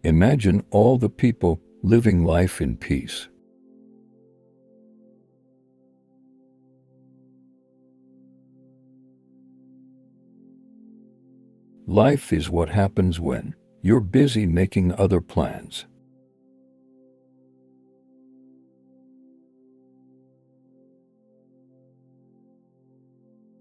Imagine all the people living life in peace. Life is what happens when you're busy making other plans.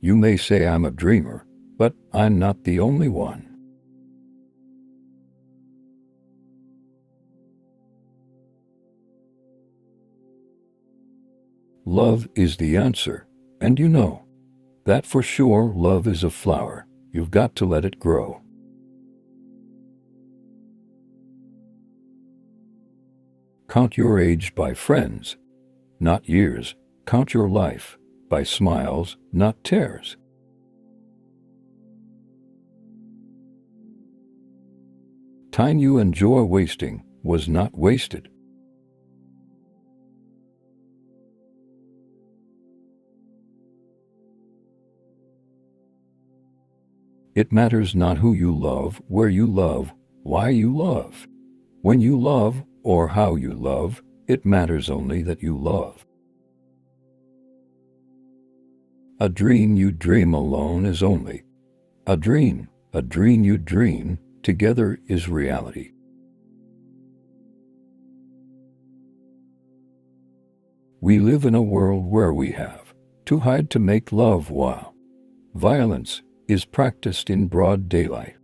You may say I'm a dreamer, but I'm not the only one. Love is the answer, and you know that for sure. Love is a flower. You've got to let it grow. Count your age by friends, not years. Count your life by smiles, not tears. Time you enjoy wasting was not wasted. It matters not who you love, where you love, why you love, when you love, or how you love. It matters only that you love. A dream you dream alone is only a dream. A dream you dream together is reality. We live in a world where we have to hide to make love, while violence is practiced in broad daylight.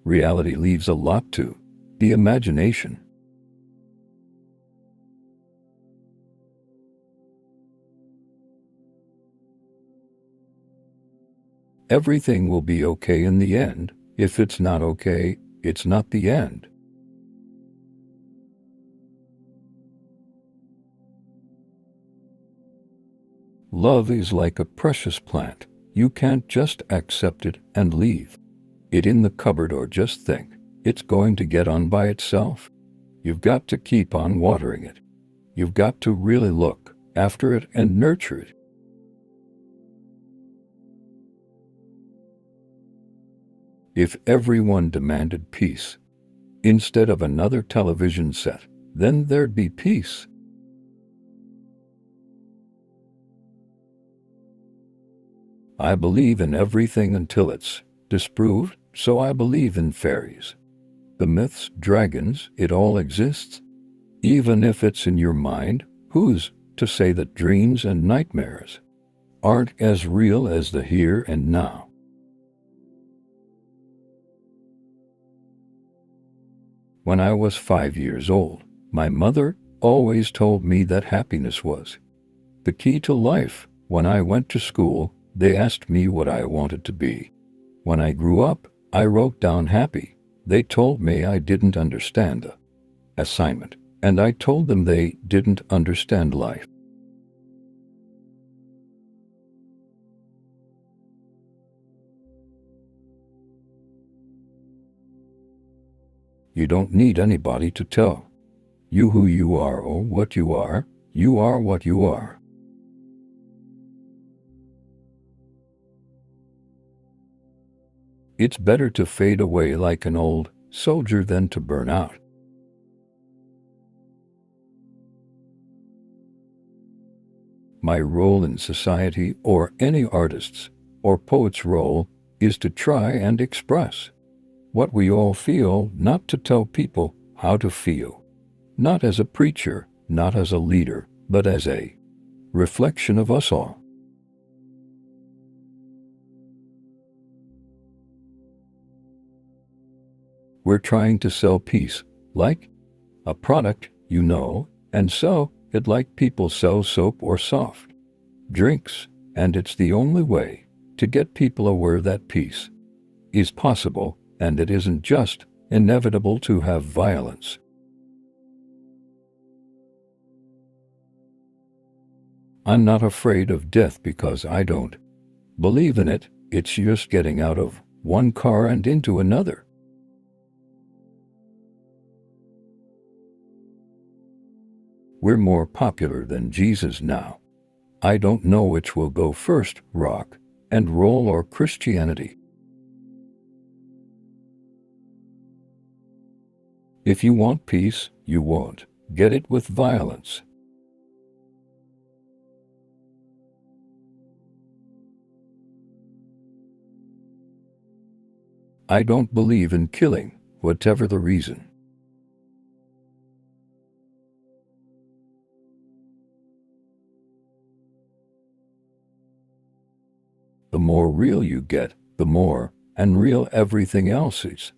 Reality leaves a lot to the imagination. Everything will be okay in the end. If it's not okay, it's not the end. Love is like a precious plant. You can't just accept it and leave it in the cupboard or just think it's going to get on by itself. You've got to keep on watering it. You've got to really look after it and nurture it. If everyone demanded peace instead of another television set, then there'd be peace. I believe in everything until it's disproved, so I believe in fairies. The myths, dragons, it all exists. Even if it's in your mind, who's to say that dreams and nightmares aren't as real as the here and now? When I was 5 years old, my mother always told me that happiness was the key to life. When I went to school, they asked me what I wanted to be. When I grew up, I wrote down happy. They told me I didn't understand the assignment, and I told them they didn't understand life. You don't need anybody to tell you who you are or what you are. You are what you are. It's better to fade away like an old soldier than to burn out. My role in society, or any artist's or poet's role, is to try and express what we all feel, not to tell people how to feel. Not as a preacher, not as a leader, but as a reflection of us all. We're trying to sell peace, like a product, you know, and sell it like people sell soap or soft drinks, and it's the only way to get people aware that peace is possible, and it isn't just inevitable to have violence. I'm not afraid of death because I don't believe in it. It's just getting out of one car and into another. We're more popular than Jesus now. I don't know which will go first, rock and roll or Christianity. If you want peace, you won't get it with violence. I don't believe in killing, whatever the reason. The more real you get, the more unreal everything else is.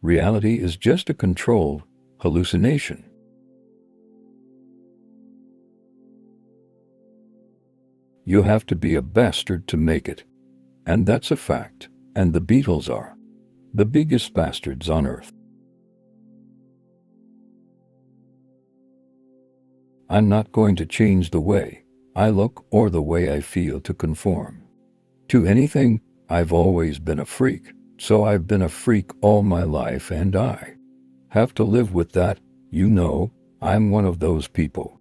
Reality is just a controlled hallucination. You have to be a bastard to make it. And that's a fact. And the Beatles are the biggest bastards on earth. I'm not going to change the way I look or the way I feel to conform to anything. I've always been a freak, so I've been a freak all my life and I have to live with that. I'm one of those people.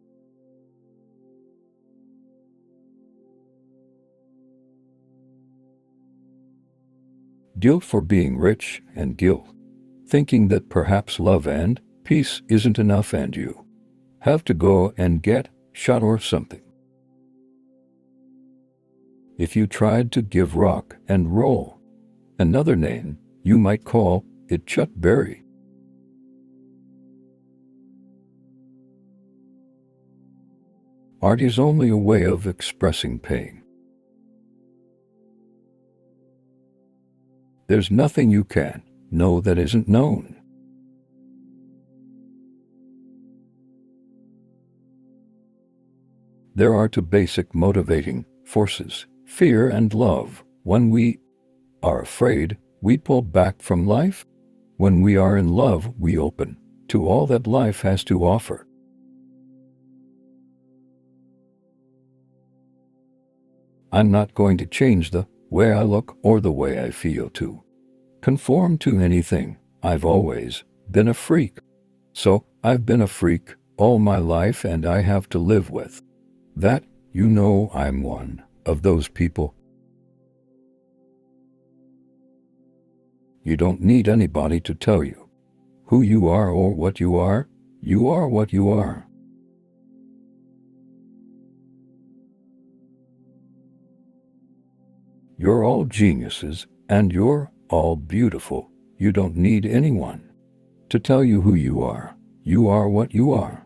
Guilt for being rich and guilt, thinking that perhaps love and peace isn't enough and you have to go and get shot or something. If you tried to give rock and roll another name, you might call it Chuck Berry. Art is only a way of expressing pain. There's nothing you can know that isn't known. There are two basic motivating forces, fear and love. When we are afraid, we pull back from life. When we are in love, we open to all that life has to offer. I'm not going to change the way I look or the way I feel to conform to anything. I've always been a freak. So I've been a freak all my life and I have to live with that. I'm one of those people. You don't need anybody to tell you who you are or what you are. You are what you are. You're all geniuses and you're all beautiful. You don't need anyone to tell you who you are. You are what you are.